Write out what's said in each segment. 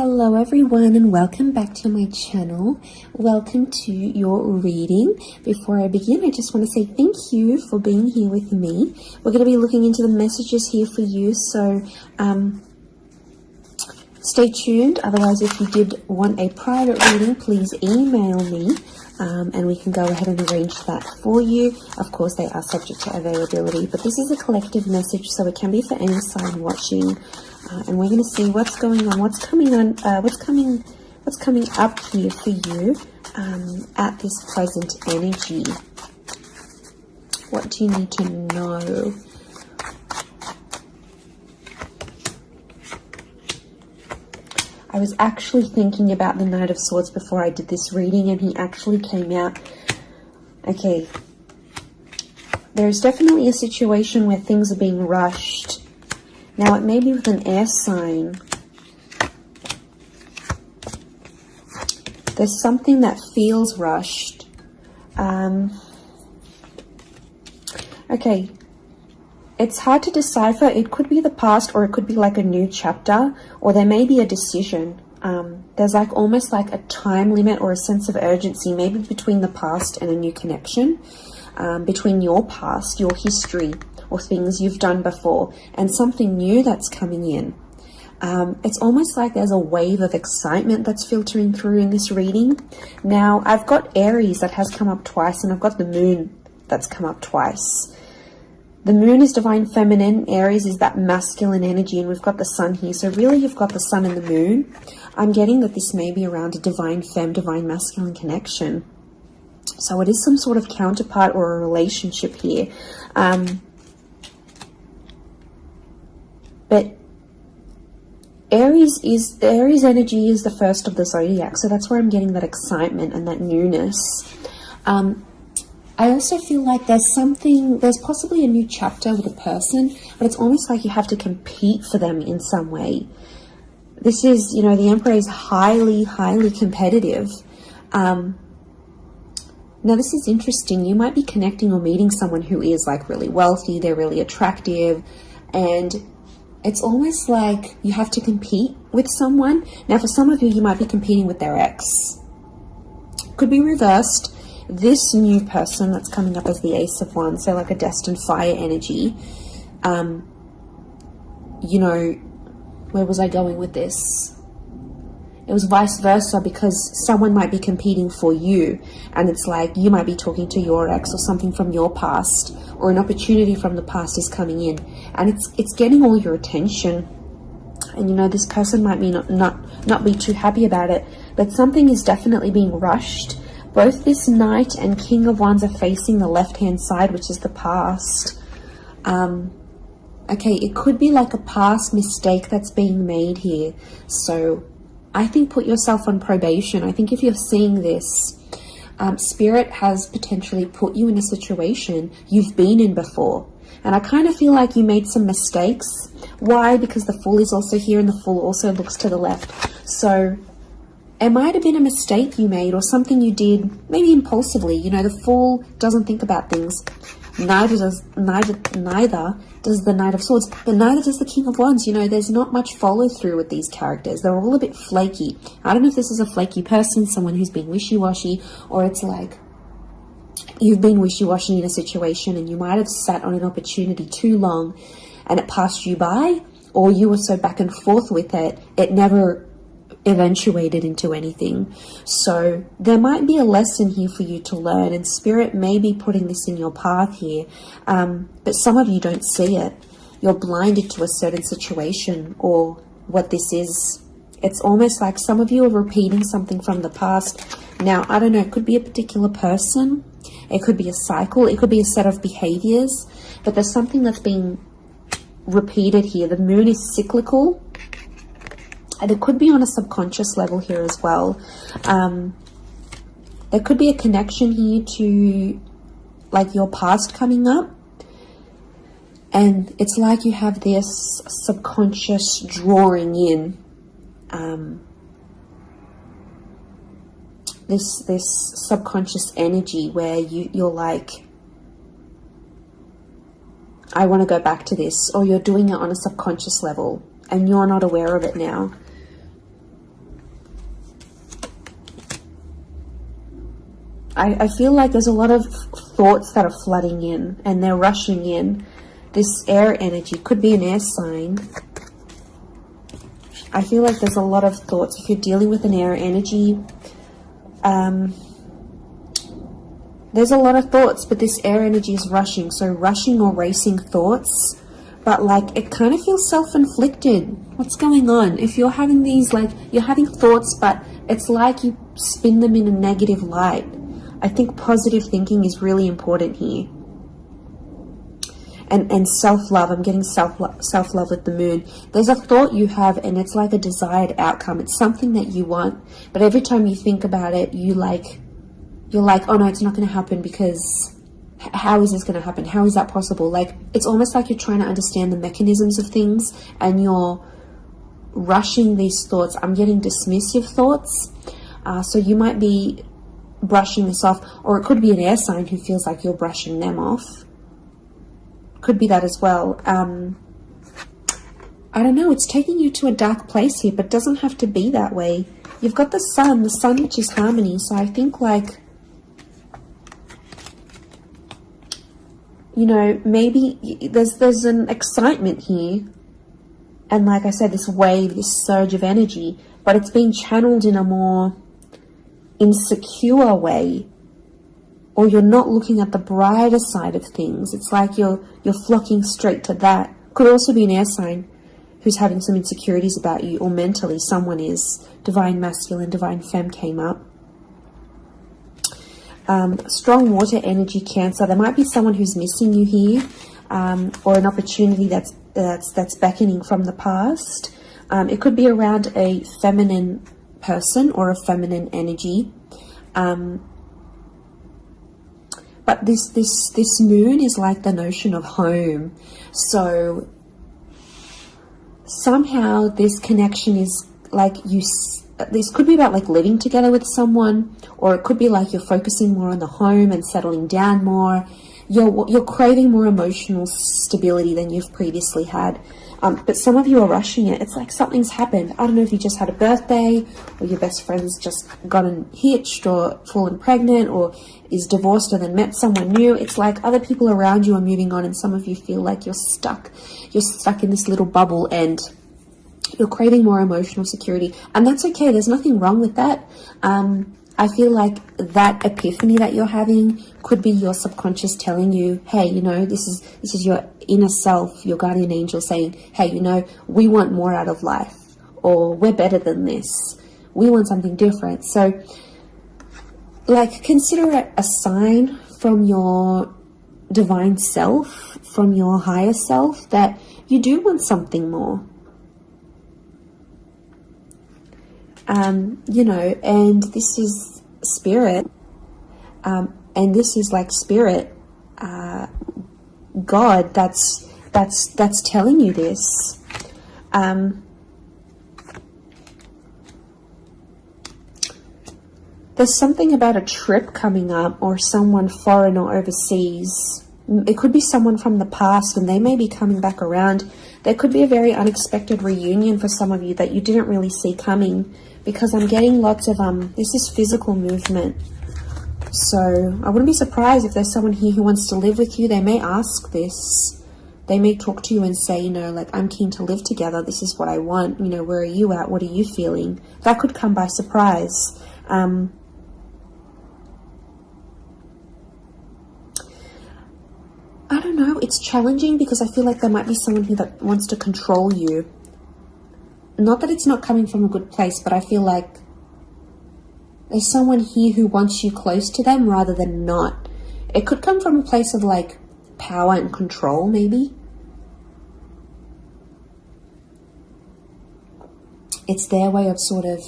Hello everyone and welcome back to my channel. Welcome to your reading. Before I begin, I just want to say thank you for being here with me. We're going to be looking into the messages here for you, so stay tuned. Otherwise, if you did want a private reading, please email me and we can go ahead and arrange that for you. Of course, they are subject to availability, but this is a collective message, so it can be for any sign watching. And we're going to see what's going on, what's coming up here for you at this present energy. What do you need to know? I was actually thinking about the Knight of Swords before I did this reading, and he actually came out. Okay, there's definitely a situation where things are being rushed. Now, it may be with an air sign. There's something that feels rushed. Okay, it's hard to decipher. It could be the past, or it could be like a new chapter, or there may be a decision. There's like almost like a time limit or a sense of urgency, maybe between the past and a new connection, between your past, your history, or things you've done before, and something new that's coming in. It's almost like there's a wave of excitement that's filtering through in this reading. Now, I've got Aries that has come up twice, and I've got the Moon that's come up twice. The Moon is divine feminine, Aries is that masculine energy, and we've got the Sun here. So really, you've got the Sun and the Moon. I'm getting that this may be around a divine femme, divine masculine connection. So it is some sort of counterpart or a relationship here. But Aries energy is the first of the zodiac, so that's where I'm getting that excitement and that newness. I also feel like there's possibly a new chapter with a person, but it's almost like you have to compete for them in some way. This is, you know, the Emperor is highly, highly competitive. Now, this is interesting. You might be connecting or meeting someone who is like really wealthy, they're really attractive, and it's almost like you have to compete with someone. Now, for some of you, you might be competing with their ex. Could be reversed. This new person that's coming up as the Ace of Wands, so like a destined fire energy. You know, where was I going with this? It was vice versa, because someone might be competing for you, and it's like you might be talking to your ex or something from your past, or an opportunity from the past is coming in, and it's getting all your attention. And you know, this person might be not be too happy about it, but something is definitely being rushed. Both this Knight and King of Wands are facing the left-hand side, which is the past. Okay, it could be like a past mistake that's being made here. So I think put yourself on probation. I think if you're seeing this, Spirit has potentially put you in a situation you've been in before. And I kind of feel like you made some mistakes. Why? Because the Fool is also here, and the Fool also looks to the left. So it might have been a mistake you made, or something you did maybe impulsively. You know, the Fool doesn't think about things. Neither does the Knight of Swords, but neither does the King of Wands. You know, there's not much follow through with these characters. They're all a bit flaky. I don't know if this is a flaky person, someone who's been wishy-washy, or it's like you've been wishy-washy in a situation and you might have sat on an opportunity too long and it passed you by, or you were so back and forth with it, it never eventuated into anything. So there might be a lesson here for you to learn, and Spirit may be putting this in your path here, but some of you don't see it. You're blinded to a certain situation or what this is. It's almost like some of you are repeating something from the past. Now, I don't know, it could be a particular person, it could be a cycle, it could be a set of behaviors, but there's something that's being repeated here. The Moon is cyclical, and it could be on a subconscious level here as well. There could be a connection here to like your past coming up, and it's like you have this subconscious drawing in this subconscious energy where you're like, I want to go back to this, or you're doing it on a subconscious level and you're not aware of it now. I feel like there's a lot of thoughts that are flooding in and they're rushing in. This air energy could be an air sign. I feel like there's a lot of thoughts. If you're dealing with an air energy, there's a lot of thoughts, but this air energy is rushing. So rushing or racing thoughts, but like it kind of feels self-inflicted. What's going on? If you're having these, like, you're having thoughts, but it's like you spin them in a negative light. I think positive thinking is really important here. And self-love. I'm getting self-love with the moon. There's a thought you have and it's like a desired outcome. It's something that you want, but every time you think about it, you're like, oh no, it's not going to happen, because how is this going to happen? How is that possible? Like, it's almost like you're trying to understand the mechanisms of things and you're rushing these thoughts. I'm getting dismissive thoughts. So you might be brushing this off, or it could be an air sign who feels like you're brushing them off. Could be that as well. I don't know. It's taking you to a dark place here, but it doesn't have to be that way. You've got the sun which is harmony. So I think, like, you know, maybe there's an excitement here. And like I said, this wave, this surge of energy, but it's being channeled in a more insecure way, or you're not looking at the brighter side of things. It's like you're flocking straight to that. Could also be an air sign who's having some insecurities about you, or mentally someone is. Divine masculine, divine femme came up. Strong water energy, Cancer. There might be someone who's missing you here, or an opportunity that's beckoning from the past. It could be around a feminine person or a feminine energy. But this moon is like the notion of home. So somehow this connection is like this could be about like living together with someone, or it could be like you're focusing more on the home and settling down more. You're craving more emotional stability than you've previously had. But some of you are rushing it. It's like something's happened. I don't know if you just had a birthday, or your best friend's just gotten hitched or fallen pregnant, or is divorced and then met someone new. It's like other people around you are moving on, and some of you feel like you're stuck. You're stuck in this little bubble and you're craving more emotional security. And that's okay. There's nothing wrong with that. I feel like that epiphany that you're having could be your subconscious telling you, hey, you know, this is your inner self, your guardian angel saying, hey, you know, we want more out of life, or we're better than this. We want something different. So, like, consider it a sign from your divine self, from your higher self, that you do want something more. You know, and this is spirit, and this is like spirit, God, that's telling you this. There's something about a trip coming up, or someone foreign or overseas. It could be someone from the past and they may be coming back around. There could be a very unexpected reunion for some of you that you didn't really see coming, because I'm getting lots of, this is physical movement. So I wouldn't be surprised if there's someone here who wants to live with you. They may ask this. They may talk to you and say, you know, like, I'm keen to live together. This is what I want. You know, where are you at? What are you feeling? That could come by surprise. I don't know. It's challenging because I feel like there might be someone here that wants to control you. Not that it's not coming from a good place, but I feel like there's someone here who wants you close to them rather than not. It could come from a place of like power and control, maybe. It's their way of sort of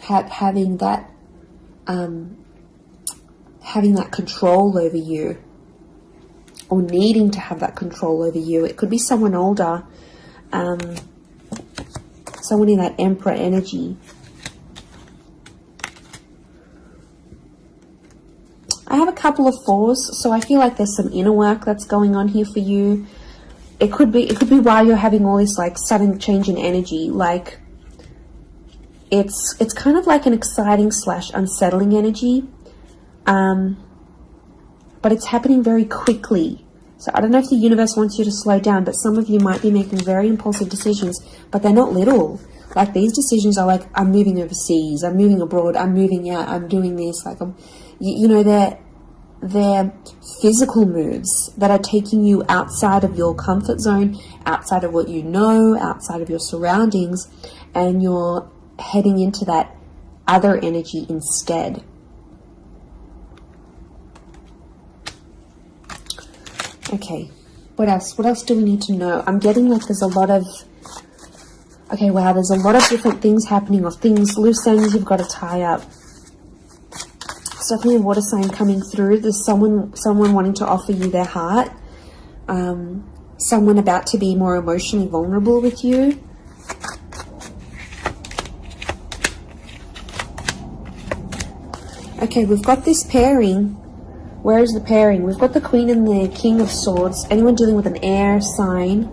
having that control over you, or needing to have that control over you. It could be someone older, someone in that Emperor energy. I have a couple of fours, so I feel like there's some inner work that's going on here for you. It could be why you're having all this like sudden change in energy. Like, It's kind of like an exciting / unsettling energy, but it's happening very quickly. So I don't know if the universe wants you to slow down, but some of you might be making very impulsive decisions, but they're not little. Like, these decisions are like, I'm moving overseas, I'm moving abroad, I'm moving out, I'm doing this. Like, you know, they're physical moves that are taking you outside of your comfort zone, outside of what you know, outside of your surroundings, and you're heading into that other energy instead. Okay, what else? What else do we need to know? I'm getting like there's a lot of... Okay, wow, there's a lot of different things happening, or things, loose ends you've got to tie up. It's definitely a water sign coming through. There's someone wanting to offer you their heart. Someone about to be more emotionally vulnerable with you. Okay, we've got this pairing. Where is the pairing? We've got the Queen and the King of Swords. Anyone dealing with an air sign,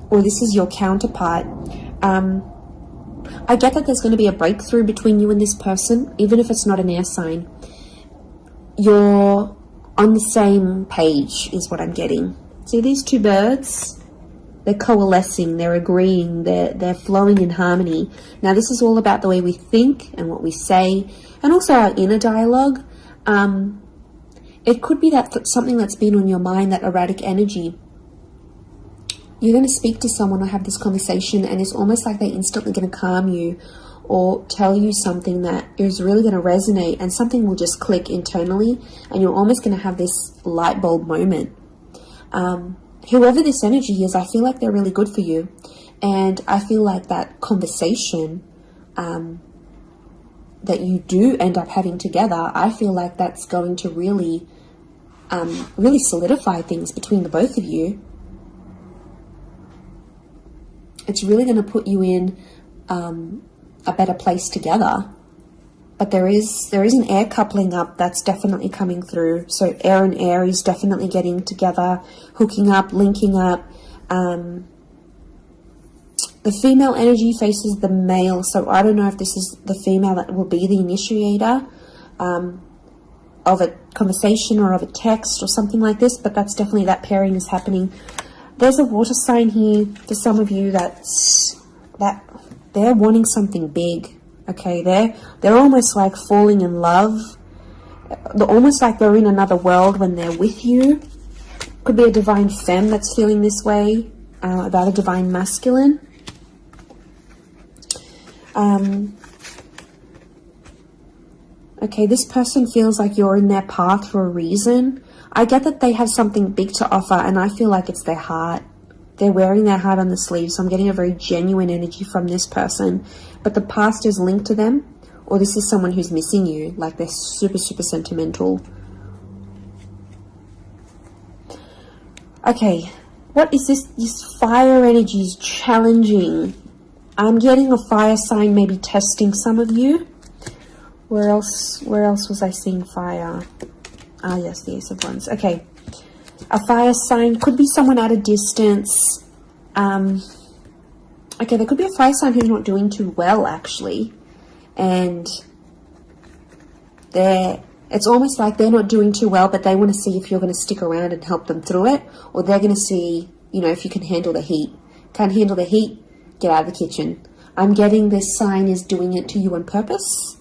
or this is your counterpart. I get that there's going to be a breakthrough between you and this person, even if it's not an air sign. You're on the same page, is what I'm getting. See these two birds? They're coalescing, they're agreeing, they're flowing in harmony. Now, this is all about the way we think and what we say, and also our inner dialogue. It could be that something that's been on your mind, that erratic energy. You're going to speak to someone or have this conversation, and it's almost like they're instantly going to calm you or tell you something that is really going to resonate, and something will just click internally, and you're almost going to have this light bulb moment. Whoever this energy is, I feel like they're really good for you, and I feel like that conversation that you do end up having together, I feel like that's going to really solidify things between the both of you. It's really going to put you in a better place together. But there is an air coupling up that's definitely coming through. So air and Aries definitely getting together, hooking up, linking up. The female energy faces the male, so I don't know if this is the female that will be the initiator of a conversation or of a text or something like this, but that's definitely, that pairing is happening. There's a water sign here for some of you that they're wanting something big. Okay, they're almost like falling in love. They're almost like they're in another world when they're with you. Could be a divine femme that's feeling this way about a divine masculine. Okay, this person feels like you're in their path for a reason. I get that they have something big to offer, and I feel like it's their heart. They're wearing their heart on the sleeve, so I'm getting a very genuine energy from this person. But the past is linked to them, or this is someone who's missing you, like they're super, super sentimental. Okay, what is this? This fire energy is challenging. I'm getting a fire sign maybe testing some of you. Where else was I seeing fire? Ah, yes, the Ace of Wands. Okay. A fire sign could be someone at a distance. Okay, there could be a fire sign who's not doing too well, actually. And it's almost like they're not doing too well, but they want to see if you're going to stick around and help them through it. Or they're going to see, you know, if you can handle the heat. Can't handle the heat? Get out of the kitchen. I'm getting this sign is doing it to you on purpose.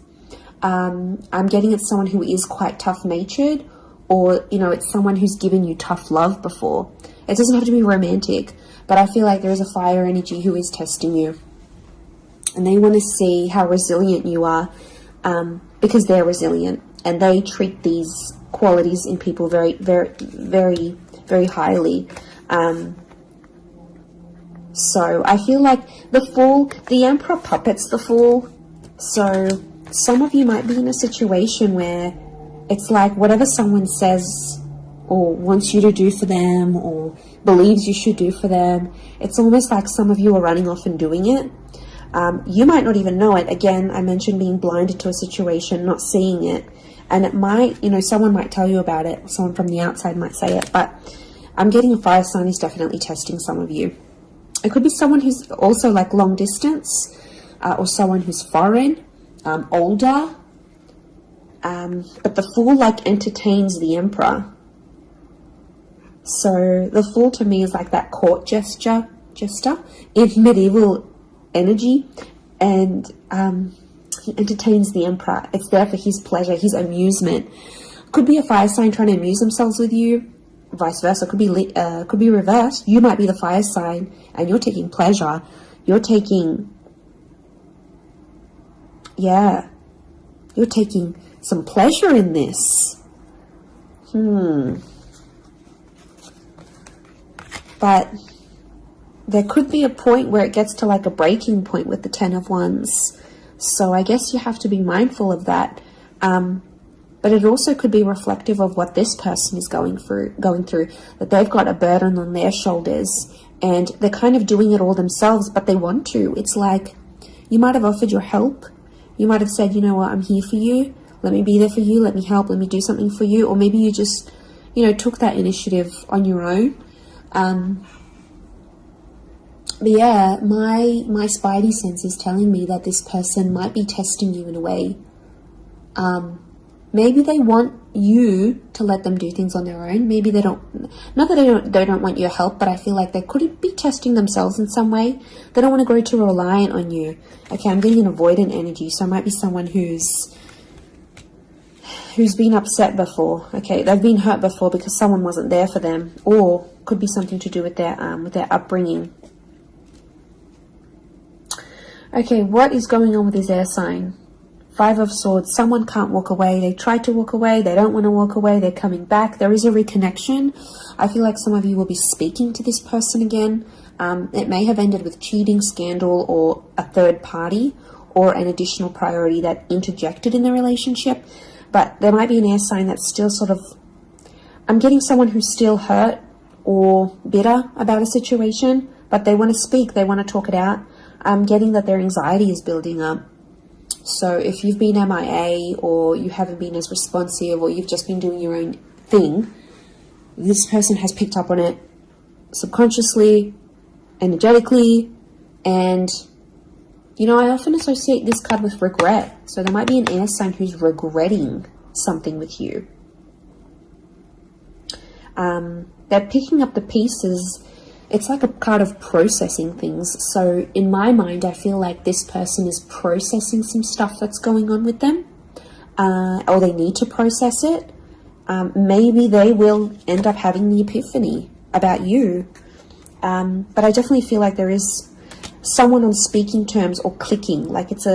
I'm getting it's someone who is quite tough-natured, or, you know, it's someone who's given you tough love before. It doesn't have to be romantic, but I feel like there is a fire energy who is testing you. And they want to see how resilient you are, because they're resilient. And they treat these qualities in people very, very, very, very highly. So I feel like the Fool, the Emperor puppets the Fool. So some of you might be in a situation where it's like whatever someone says or wants you to do for them or believes you should do for them, it's almost like some of you are running off and doing it. You might not even know it. Again, I mentioned being blinded to a situation, not seeing it. And it might, you know, someone might tell you about it. Someone from the outside might say it. But I'm getting a fire sign is definitely testing some of you. It could be someone who's also like long distance. or someone who's foreign, older. But the Fool like entertains the Emperor. So the Fool to me is like that court jester in medieval energy, and he entertains the Emperor. It's there for his pleasure, his amusement. Could be a fire sign trying to amuse themselves with you, vice versa. Could be reversed. You might be the fire sign and you're taking pleasure. You're taking some pleasure in this. But there could be a point where it gets to like a breaking point with the Ten of Wands. So I guess you have to be mindful of that. But it also could be reflective of what this person is going through, that they've got a burden on their shoulders and they're kind of doing it all themselves, but they want to. It's like you might have offered your help. You might have said, you know what, I'm here for you. Let me be there for you. Let me help. Let me do something for you. Or maybe you just, took that initiative on your own. But yeah, my spidey sense is telling me that this person might be testing you in a way. Maybe they want you to let them do things on their own. Maybe they don't, not that they don't want your help, but I feel like they could be testing themselves in some way. They don't want to grow too reliant on you. Okay, I'm getting an avoidant energy, so it might be someone who's been upset before. Okay, they've been hurt before because someone wasn't there for them, or could be something to do with their upbringing. Okay, what is going on with this air sign? Five of Swords. Someone can't walk away. They tried to walk away. They don't want to walk away. They're coming back. There is a reconnection. I feel like some of you will be speaking to this person again. It may have ended with cheating, scandal, or a third party, or an additional priority that interjected in the relationship. But there might be an air sign that's still sort of... I'm getting someone who's still hurt or bitter about a situation, but they want to speak. They want to talk it out. I'm getting that their anxiety is building up. So if you've been MIA, or you haven't been as responsive, or you've just been doing your own thing, this person has picked up on it subconsciously, energetically, and, I often associate this card with regret. So there might be an air sign who's regretting something with you. They're picking up the pieces. It's like a card of processing things. So in my mind, I feel like this person is processing some stuff that's going on with them, or they need to process it. Maybe they will end up having the epiphany about you. But I definitely feel like there is someone on speaking terms or clicking, like it's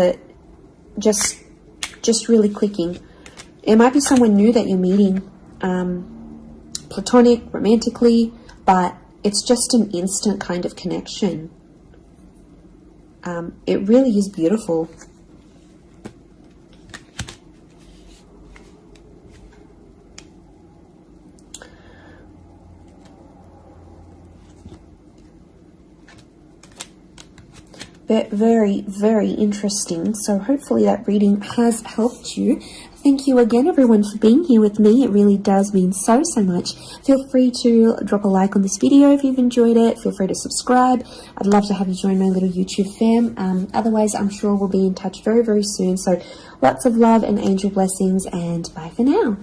just really clicking. It might be someone new that you're meeting, platonic, romantically, but it's just an instant kind of connection. It really is beautiful. Very, very interesting. So hopefully that reading has helped you. Thank you again, everyone, for being here with me. It really does mean so much. Feel free to drop a like on this video if you've enjoyed it. Feel free to subscribe. I'd love to have you join my little YouTube fam. Otherwise, I'm sure we'll be in touch very, very soon. So lots of love and angel blessings, and bye for now.